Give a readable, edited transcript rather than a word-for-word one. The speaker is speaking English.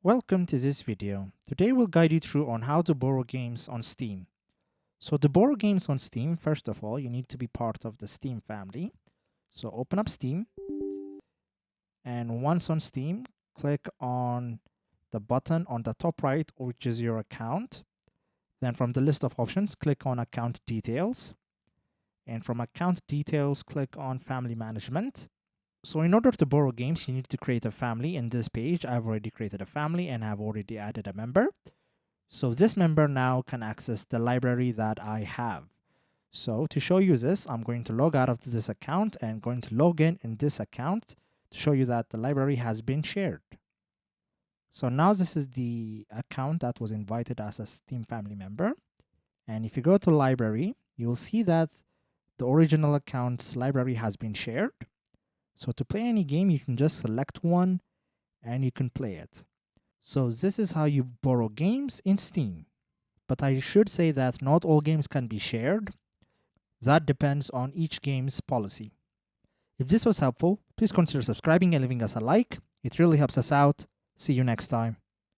Welcome to this video. Today we'll guide you through on how to borrow games on Steam. So to borrow games on Steam, first of all, you need to be part of the Steam family. So open up Steam, and once on Steam, click on the button on the top right, which is your account. Then from the list of options, click on account details. And from account details, click on family management. So in order to borrow games, you need to create a family. In this page, I've already created a family and I've already added a member. So this member now can access the library that I have. So to show you this, I'm going to log out of this account and going to log in this account to show you that the library has been shared. So now this is the account that was invited as a Steam family member. And if you go to library, you'll see that the original account's library has been shared. So to play any game, you can just select one and you can play it. So this is how you borrow games in Steam. But I should say that not all games can be shared. That depends on each game's policy. If this was helpful, please consider subscribing and leaving us a like. It really helps us out. See you next time.